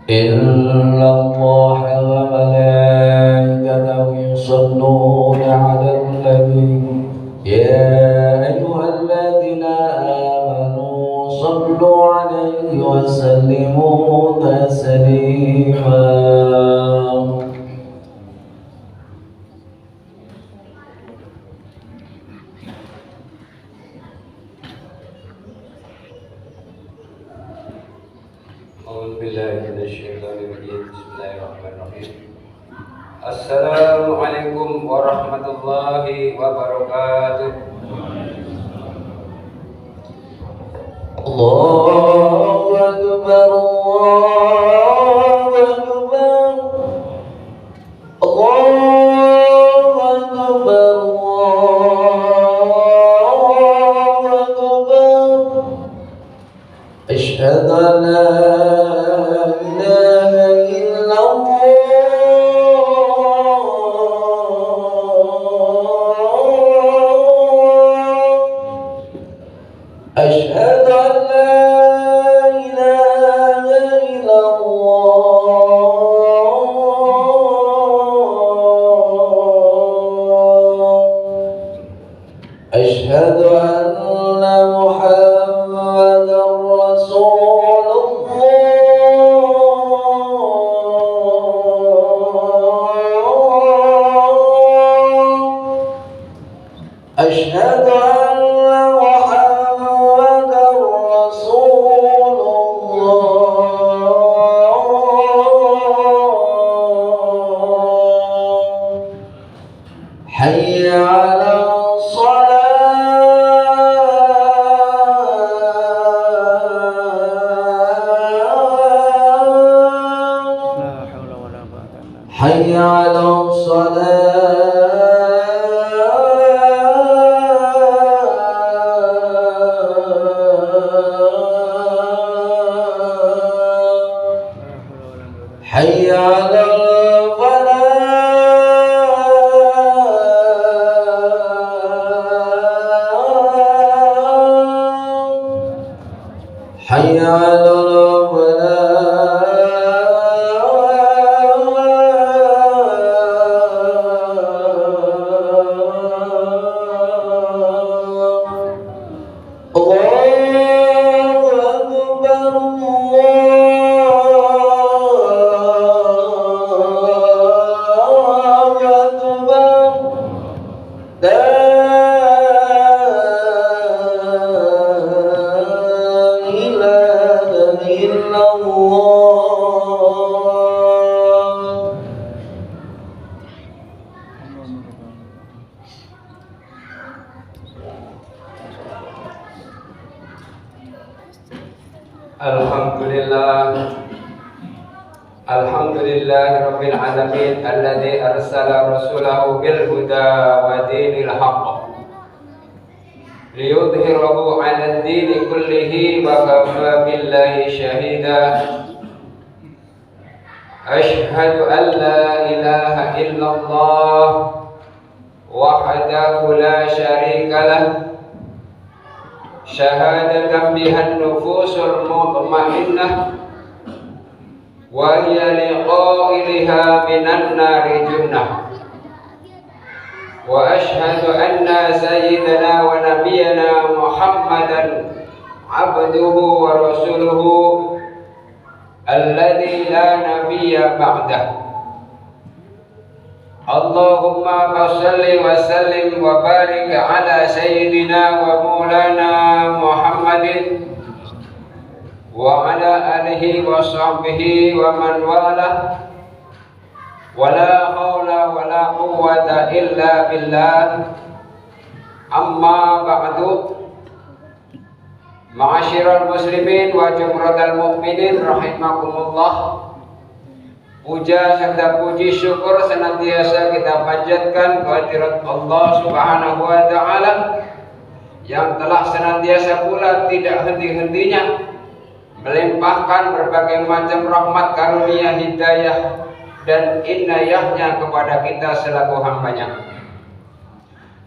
إن الله وملائكته يصلون على النبي يا أيها الذين آمنوا صلوا عليه وسلموا تسليما. Assalamualaikum warahmatullahi wabarakatuh. Allahu Akbar, Allahu Akbar, Allahu Akbar, Allahu Akbar. Asyhadu an la ilaha illallah. أشهد أن لا إله إلا الله. أشهد أن محمدا رسول الله. أشهد أن محمدا رسول الله. حي على الصلاة. حي على الصلاة. حي على الفلاح. حي على Alhamdulillah Rabbil Alamin alladzi arsala rasulahu bil huda wa dinil haqq liyudhhirahu 'ala ad-din kullihi wa kafa billahi shahida. Ashhadu an la ilaha illallah wahdahu la syarika lah syahadatan bihan nufusul mutmainnah wa hiya liqa'iliha minan nari junnah. Wa ashhadu anna sayyidana wa nabiyyana Muhammadan abduhu wa rasuluhu alladzi la nabiyya ba'dah. Allahumma shalli wa sallim wa barik ala sayyidina wa maulana Muhammadin wa ala alihi wa sahbihi wa man walah. Wala haula wala quwwata illa billah. Amma ba'du. Ma'asyiral muslimin wa jumratal mu'minin rahimakumullah. Puja serta puji syukur senantiasa kita panjatkan kehadirat Allah Subhanahu wa taala yang telah senantiasa pula tidak henti-hentinya melimpahkan berbagai macam rahmat, karunia, hidayah dan inayahnya kepada kita selaku hambanya.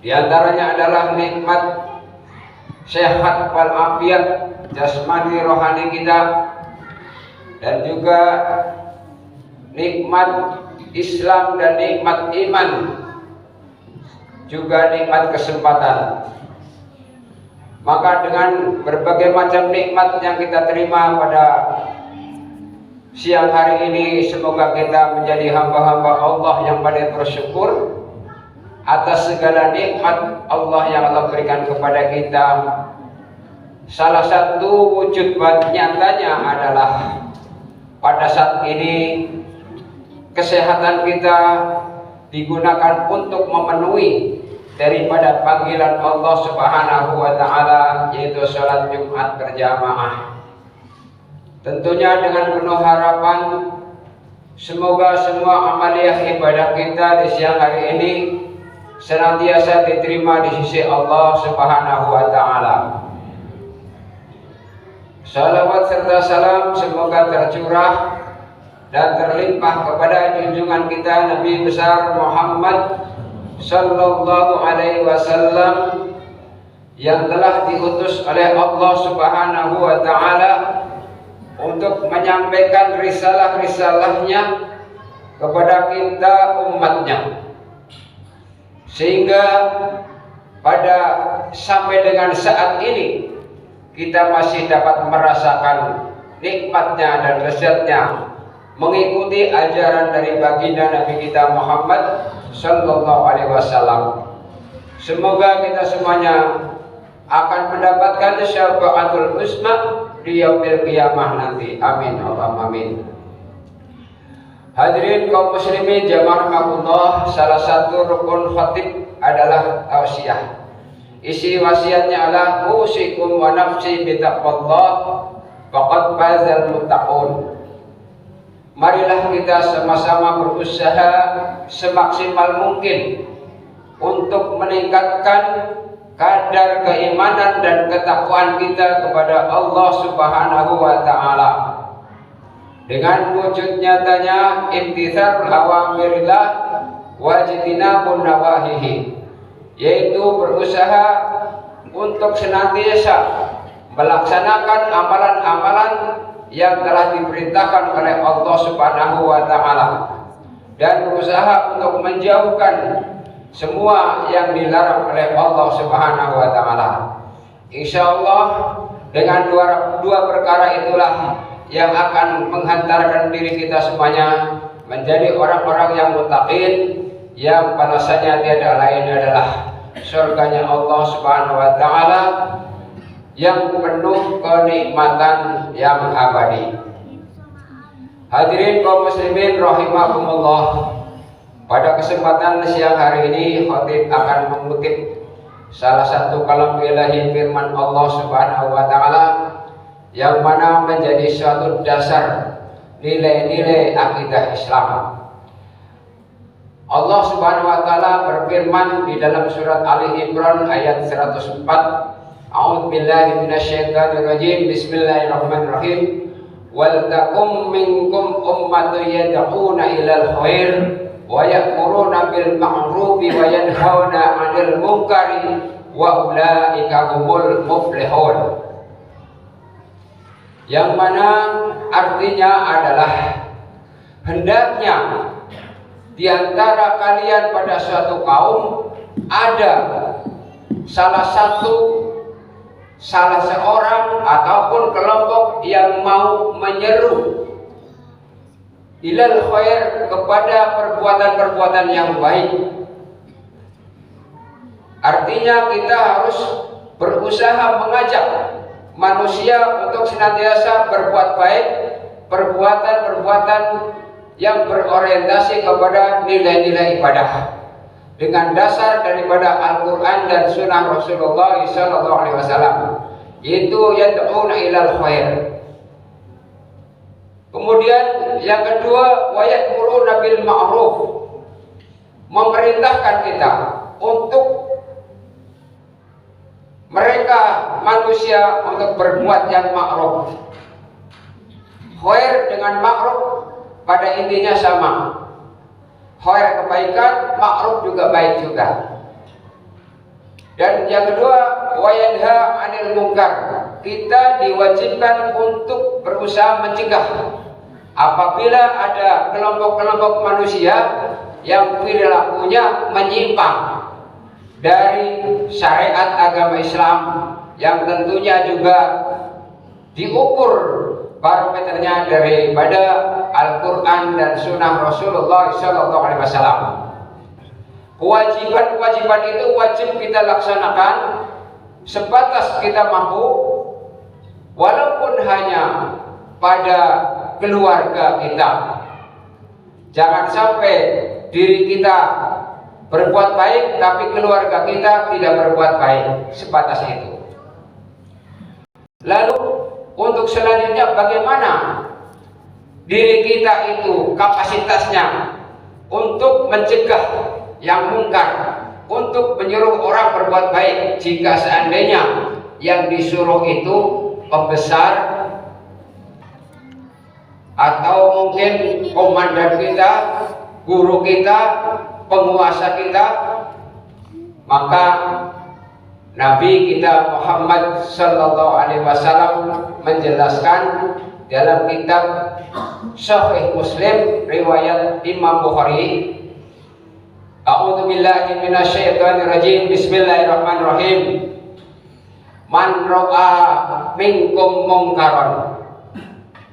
Di antaranya adalah nikmat sehat walafiat jasmani rohani kita, dan juga nikmat Islam dan nikmat iman, juga nikmat kesempatan. Maka dengan berbagai macam nikmat yang kita terima pada siang hari ini, semoga kita menjadi hamba-hamba Allah yang pandai bersyukur atas segala nikmat Allah yang Allah berikan kepada kita. Salah satu wujud nyatanya adalah pada saat ini kesehatan kita digunakan untuk memenuhi daripada panggilan Allah Subhanahu wa taala, yaitu salat Jumat berjamaah. Tentunya dengan penuh harapan semoga semua amaliyah ibadah kita di siang hari ini senantiasa diterima di sisi Allah Subhanahu wa taala. Salawat serta salam semoga tercurah dan terlimpah kepada junjungan kita Nabi besar Muhammad sallallahu alaihi wasallam yang telah diutus oleh Allah Subhanahu wa taala untuk menyampaikan risalah-risalahnya kepada kita umatnya, sehingga pada sampai dengan saat ini kita masih dapat merasakan nikmatnya dan lezatnya mengikuti ajaran dari baginda Nabi kita Muhammad sallallahu alaihi wasallam. Semoga kita semuanya akan mendapatkan syafaatul husna di yaumil qiyamah nanti. Amin Allahumma amin. Hadirin kaum muslimin jamaah rahimakumullah, salah satu rukun khatib adalah tausiah. Isi wasiatnya adalah usikum wa nafsi bitaqwallah faqad fazal muttaqun. Marilah kita sama-sama berusaha semaksimal mungkin untuk meningkatkan kadar keimanan dan ketakwaan kita kepada Allah Subhanahu wa taala dengan wujud nyatanya imtitsal awamirillah wa ijtinabun nawahihi, yaitu berusaha untuk senantiasa melaksanakan amalan-amalan yang telah diperintahkan oleh Allah Subhanahu wa taala dan berusaha untuk menjauhkan semua yang dilarang oleh Allah Subhanahu wa taala. Insyaallah dengan dua perkara itulah yang akan menghantarkan diri kita semuanya menjadi orang-orang yang muttaqin, yang balasannya tiada lain adalah surganya Allah Subhanahu wa taala yang penuh kenikmatan yang abadi. Hadirin kaum muslimin rahimakumullah, pada kesempatan siang hari ini khatib akan mengutip salah satu kalam ilahi firman Allah Subhanahu wa taala yang mana menjadi suatu dasar nilai-nilai akidah Islam. Allah Subhanahu wa taala berfirman di dalam surat Ali Imran ayat 104, A'udzu billahi minasyaitonir rajim. Bismillahirrahmanirrahim. Wal takum minkum ummatun yad'una ilal khair wa ya'muruna bil ma'rufi wa yanhauna 'anil munkari wa ulaika humul muflihun. Yang mana artinya adalah hendaknya di antara kalian pada suatu kaum ada salah seorang ataupun kelompok yang mau menyeru ilal khair, kepada perbuatan-perbuatan yang baik. Artinya kita harus berusaha mengajak manusia untuk senantiasa berbuat baik, perbuatan-perbuatan yang berorientasi kepada nilai-nilai ibadah dengan dasar daripada Al-Quran dan Sunnah Rasulullah SAW, yaitu yad'una ilal khair. Kemudian yang kedua, wa ya'muruna bil ma'ruf, memerintahkan kita untuk mereka manusia untuk berbuat yang ma'ruf. Khair dengan ma'ruf pada intinya sama. Khair kebaikan, ma'ruf juga baik juga. Dan yang kedua, wa yanha 'anil munkar, kita diwajibkan untuk berusaha mencegah apabila ada kelompok-kelompok manusia yang perilakunya menyimpang dari syariat agama Islam, yang tentunya juga diukur barometernya daripada Al-Quran dan Sunnah Rasulullah SAW. Kewajiban-kewajiban itu wajib kita laksanakan sebatas kita mampu, walaupun hanya pada keluarga kita. Jangan sampai diri kita berbuat baik tapi keluarga kita tidak berbuat baik, sebatas itu. Lalu untuk selanjutnya, bagaimana diri kita itu kapasitasnya untuk mencegah yang mungkar, untuk menyuruh orang berbuat baik jika seandainya yang disuruh itu pembesar atau mungkin komandan kita, guru kita, penguasa kita. Maka Nabi kita Muhammad sallallahu alaihi wasallam menjelaskan dalam kitab Sahih Muslim riwayat Imam Bukhari, A'udzu billahi minasyaitonir rajim. Bismillahirrahmanirrahim. Man ra'a minkum munkaran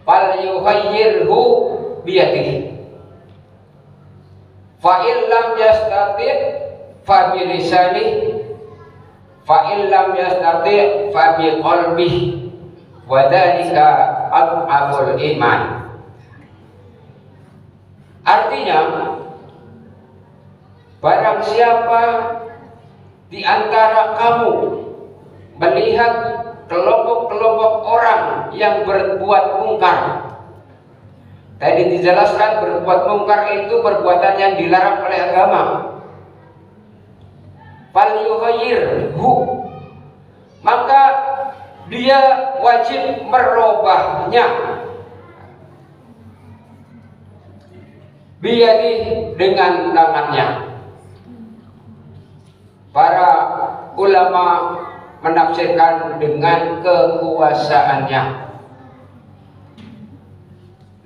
falyughayyirhu biyadihi. Fa illam yastati' fa bilisanihi, fa illam yastati' fa biqalbihi, wa dzalika adhaful iman. Artinya, barang siapa di antara kamu melihat kelompok-kelompok orang yang berbuat mungkar. Tadi dijelaskan berbuat mungkar itu perbuatan yang dilarang oleh agama. Falyughayyirhu, maka dia wajib merubahnya. Biyadi, dengan tangannya. Para ulama menafsirkan dengan kekuasaannya.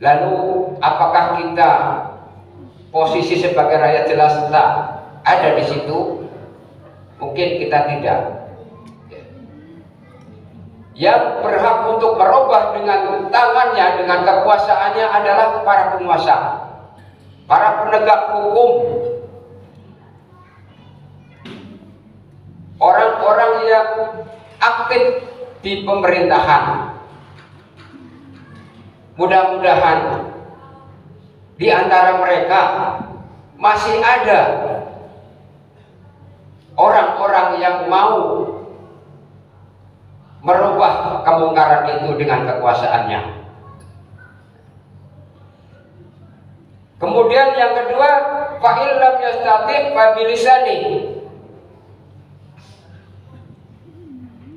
Lalu apakah kita posisi sebagai rakyat jelas tak ada di situ? Mungkin kita tidak. Yang berhak untuk merubah dengan tangannya, dengan kekuasaannya adalah para penguasa, para penegak hukum, orang-orang yang aktif di pemerintahan. Mudah-mudahan di antara mereka masih ada orang-orang yang mau merubah kemungkaran itu dengan kekuasaannya. Kemudian yang kedua, fa illam yastati' fa bilisani.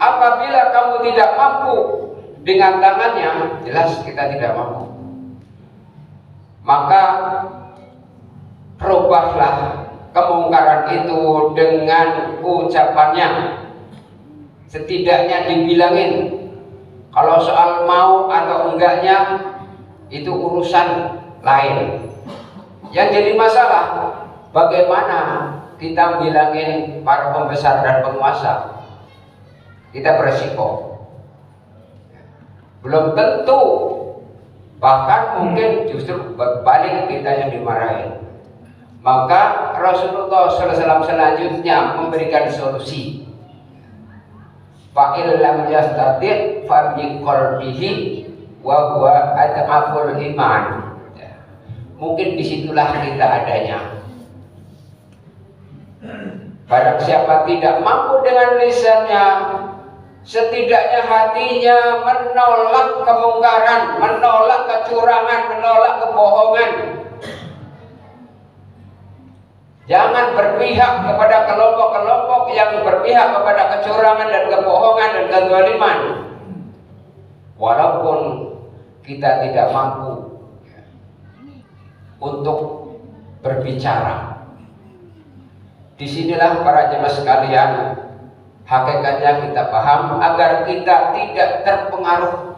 Apabila kamu tidak mampu dengan tangannya, jelas kita tidak mampu, maka rubahlah kemungkaran itu dengan ucapannya. Setidaknya dibilangin. Kalau soal mau atau enggaknya itu urusan lain. Yang jadi masalah, bagaimana kita bilangin para pembesar dan penguasa. Kita beresiko. Belum tentu, bahkan mungkin justru berbalik kita yang dimarahin. Maka Rasulullah SAW selanjutnya memberikan solusi. Fa illam yastati' fa biqalbihi wa huwa adhaful iman. Mungkin disitulah kita adanya. Barang siapa tidak mampu dengan lisannya, setidaknya hatinya menolak kemungkaran, menolak kecurangan, menolak kebohongan. Jangan berpihak kepada kelompok-kelompok yang berpihak kepada kecurangan dan kebohongan dan kezaliman. Walaupun kita tidak mampu untuk berbicara. Disinilah para jemaah sekalian, hakikatnya kita paham agar kita tidak terpengaruh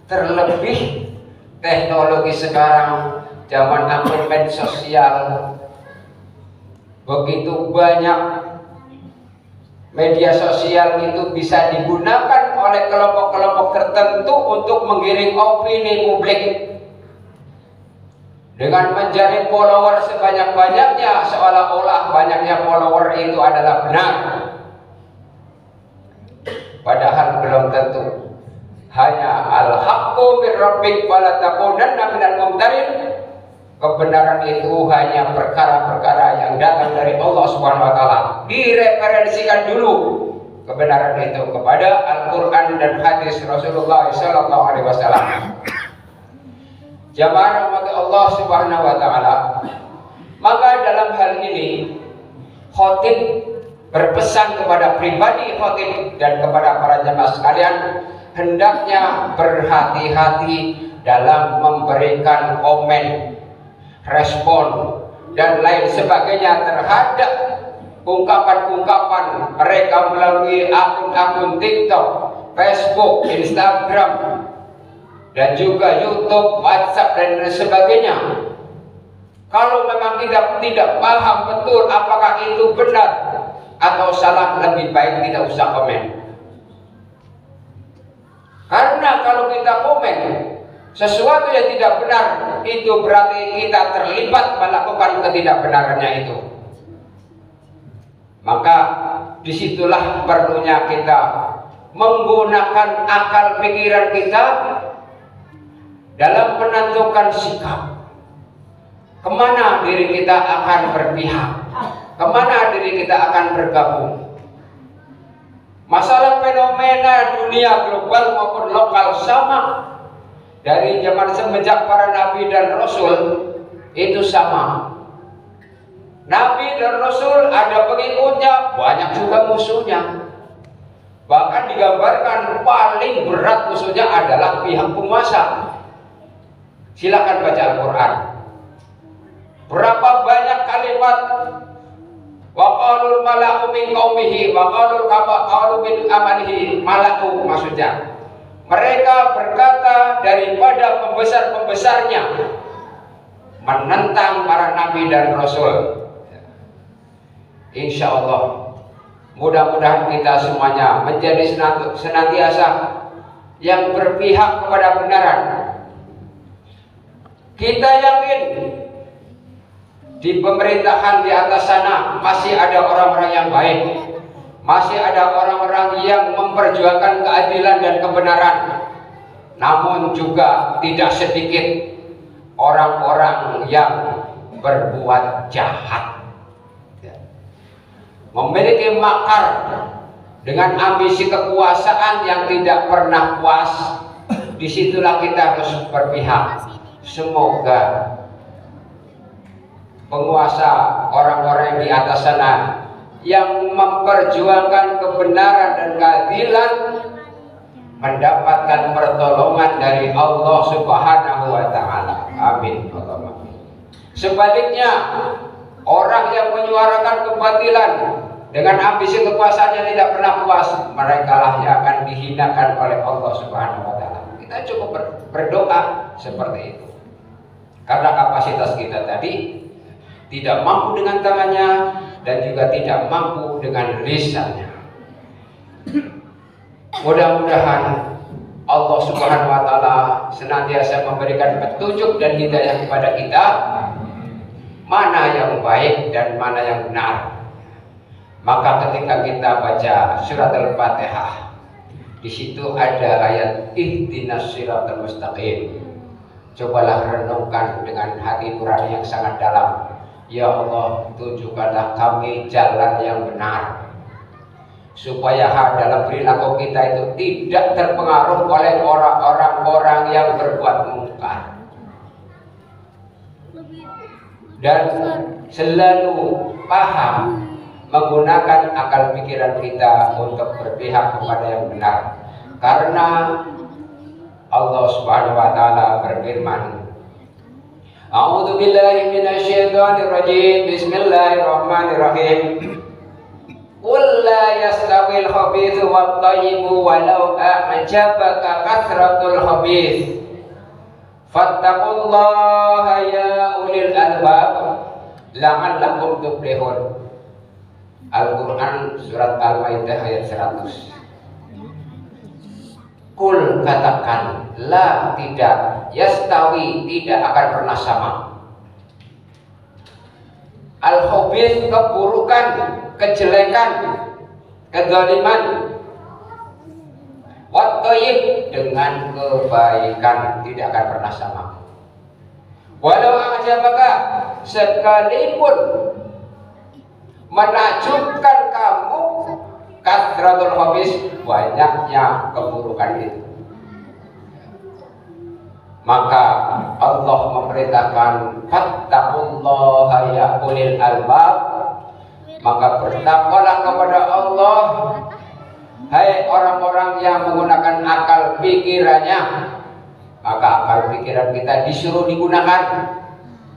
terlebih teknologi sekarang, zaman akun sosial, begitu banyak media sosial itu bisa digunakan oleh kelompok-kelompok tertentu untuk menggiring opini publik dengan menjadi follower sebanyak-banyaknya, seolah-olah banyaknya follower itu adalah benar, padahal belum tentu. Hanya al-haqqu min rabbik fala takunanna minal mumtarin. Kebenaran itu hanya perkara-perkara yang datang dari Allah Subhanahu wa taala. Direferensikan dulu kebenaran itu kepada Al-Qur'an dan hadis Rasulullah sallallahu alaihi wasallam. Jamaah rahmat Allah Subhanahu wa taala. Maka dalam hal ini khotib berpesan kepada pribadi khotib dan kepada para jamaah sekalian, hendaknya berhati-hati dalam memberikan komen, respon dan lain sebagainya terhadap ungkapan-ungkapan mereka melalui akun-akun TikTok, Facebook, Instagram, dan juga YouTube, WhatsApp dan sebagainya. Kalau memang tidak paham betul apakah itu benar atau salah, lebih baik tidak usah komen. Karena kalau kita komen sesuatu yang tidak benar, itu berarti kita terlibat melakukan ketidakbenarannya itu. Maka disitulah perlunya kita menggunakan akal pikiran kita dalam menentukan sikap. Kemana diri kita akan berpihak, kemana diri kita akan bergabung. Masalah fenomena dunia global maupun lokal sama. Dari zaman semenjak para nabi dan rasul itu sama. Nabi dan rasul ada pengikutnya, banyak juga musuhnya. Bahkan digambarkan paling berat musuhnya adalah pihak penguasa. Silakan baca Al-Quran. Berapa banyak kalimat wa qalul mala'u min qaumihi wa qalul qalu min amalihi mala'u, maksudnya mereka berkata daripada pembesar-pembesarnya menentang para nabi dan rasul. Insya Allah mudah-mudahan kita semuanya menjadi senantiasa yang berpihak kepada kebenaran. Kita yakin di pemerintahan di atas sana masih ada orang-orang yang baik, masih ada orang-orang yang memperjuangkan keadilan dan kebenaran. Namun juga tidak sedikit orang-orang yang berbuat jahat, memiliki makar dengan ambisi kekuasaan yang tidak pernah puas. Disitulah kita harus berpihak. Semoga penguasa, orang-orang yang di atas sana yang memperjuangkan kebenaran dan keadilan mendapatkan pertolongan dari Allah Subhanahu wa taala. Amin. Sebaliknya, orang yang menyuarakan kebatilan dengan ambisi kekuasaannya tidak pernah puas, mereka lah yang akan dihinakan oleh Allah Subhanahu wa taala. Kita cukup berdoa seperti itu. Karena kapasitas kita tadi tidak mampu dengan tangannya dan juga tidak mampu dengan lisannya. Mudah-mudahan Allah Subhanahu wa taala senantiasa memberikan petunjuk dan hidayah kepada kita, mana yang baik dan mana yang benar. Maka ketika kita baca surat Al-Fatihah, di situ ada ayat ihdinas siratal mustaqim. Cobalah renungkan dengan hati nurani yang sangat dalam. Ya Allah, tunjukkanlah kami jalan yang benar, supaya dalam perilaku kita itu tidak terpengaruh oleh orang-orang yang berbuat mungkar, dan selalu paham menggunakan akal pikiran kita untuk berpihak kepada yang benar. Karena Allah Subhanahu wa taala berfirman, A'udzu billahi minasyaitonir rajim. Bismillahirrahmanirrahim. Qul la yastawil khabithu wat thayyibu walau a'jabaka kathratul khabith Fattaqullaha ya ulil albab la'allakum tuflihun. Al-Quran surat Al-Maidah ayat 100. Kul, katakan, la, tidak, yastawi, tidak akan pernah sama. Al-khabith, keburukan, kejelekan, kezaliman. Wat-thayyib, dengan kebaikan, tidak akan pernah sama. Walau a'jabaka, sekalipun menakjubkan kamu kathratul khabith, banyaknya keburukan itu, maka Allah memerintahkan fattaqullaha ya ulil albab, maka bertakwalah kepada Allah hai orang-orang yang menggunakan akal pikirannya. Maka akal pikiran kita disuruh digunakan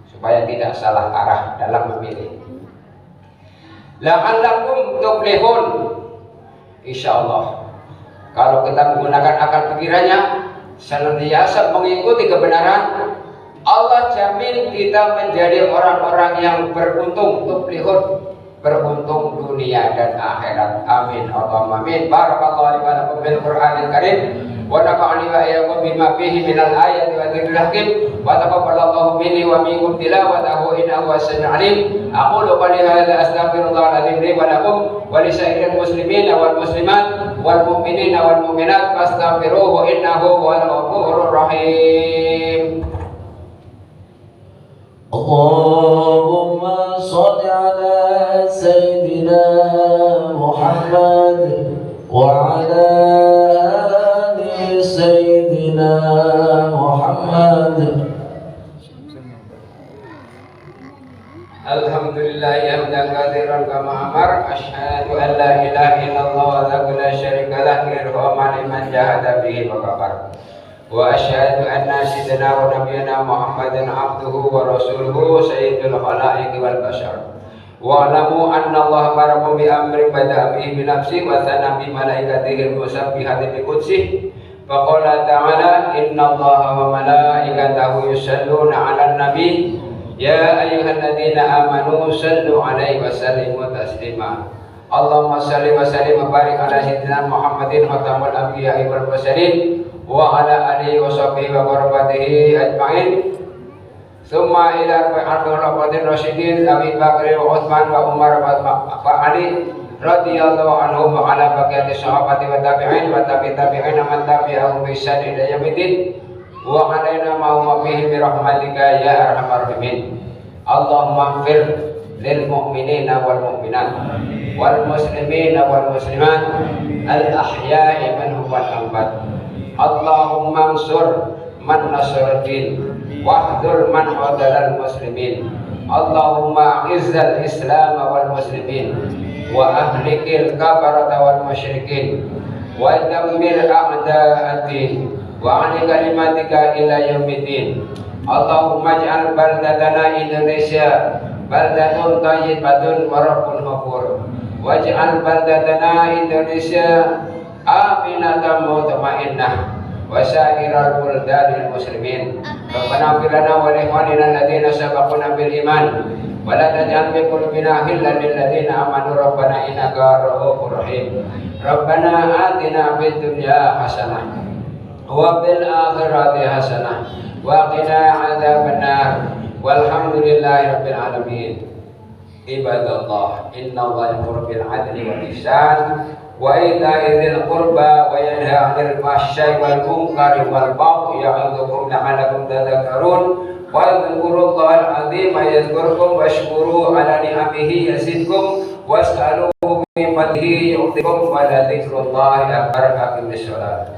supaya tidak salah arah dalam memilih. La'allakum tuflihun. Insyaallah kalau kita menggunakan akal pikirannya, senantiasa mengikuti kebenaran, Allah jamin kita menjadi orang-orang yang beruntung, tuflihun, beruntung dunia dan akhirat. Amin Allahumma amin. Barakallahu li wa lakum bil Qur'anil Karim wa nafa'ani wa iyyakum bima fihi minal ayati wa dzikril hakim wa taqabbalallahu minni wa minkum tilawatahu innahu was-sami'ul 'alim. Aqulu qali hadza astaghfirullahal azim li wa lakum wa li sa'iril muslimin wal muslimat wal mu'minina wal mu'minat fastaghfiruhu innahu huwal ghafurur rahim. Allahumma shalli ala sayyidina Muhammad wa ala ali sayyidina Muhammad. Alhamdulillah hamdan katsiran kama amar, asyhadu an la ilaha illallah wa la syarika lah ghairuhu man jahada bihi wa kafar. Wa asyhadu anna sayyidina wa nabiyyana Muhammadan abduhu wa rasuluhu sayyidul khalaiqi wal bashar. Wa alamu anna Allah barakum bi amri bada bihi bi nafsi wa sana bi malaikatihi musabbihati bi qudsih. Faqala ta'ala inna Allaha wa malaikatahu yusalluna 'alan nabi ya ayyuhalladzina amanu sallu 'alaihi wa sallimu taslima. Allahumma shalli wa sallim wa barik ala sayyidina Muhammadin khatamul anbiya'i wal mursalin wa ala alihi wa sahbihi wa barakatihi ajma'in. Summa ila arba'atin rasyidin Abi Bakr wa Utsman wa Umar wa Ali radhiyallahu anhum wa ala baqiyati sahabati wa tabi'in wa tabi'in man tabi'ahum bi ihsan ila yaumil wa alaina ma fihi bi rahmatika ya arhamar rahimin. Allahumma ighfir lil mu'minina wal mu'minat wal muslimina wal muslimat al ahya'i minhum wal amwat. Allahumma ansur man nasara din wahdhur man khadhalal muslimin. Allahumma izzal islam wal muslimin wa ahlikil kafarata wal musyrikin wa dammir a'da'ad-din wa 'ala kalimatika ila yaumiddin. Allahumma ij'al baldatana Indonesia baldatun thayyibatun wa rabbun ghafur waj'al baldatana Indonesia aminatan mutmainnah wa sa'iral buldanil muslimin. Rabbana ighfir lana wa li ikhwanina alladziina sabaquna bil iman wa la taj'al fi qulubina ghillan lil ladziina amanu rabbana innaka ra'ufur rahim. Rabbana atina fid dunya hasanah wa fil akhirati hasanah wa qina 'adzabannar. Walhamdulillahi rabbil alamin. Ibadallah, innallaha ya'muru bil 'adli wal ihsan wa ita'i dzil qurba wa yanha 'anil fahsya'i wal munkari wal baghi ya'idzukum la'allakum tadhakkarun. Wa dzkurullahal 'azima yadhkurkum washkuru 'ala ni'amihi yazidkum was'aluhu min fadlihi yu'tikum wa la dzikrullahi akbar. Aqimis shalah.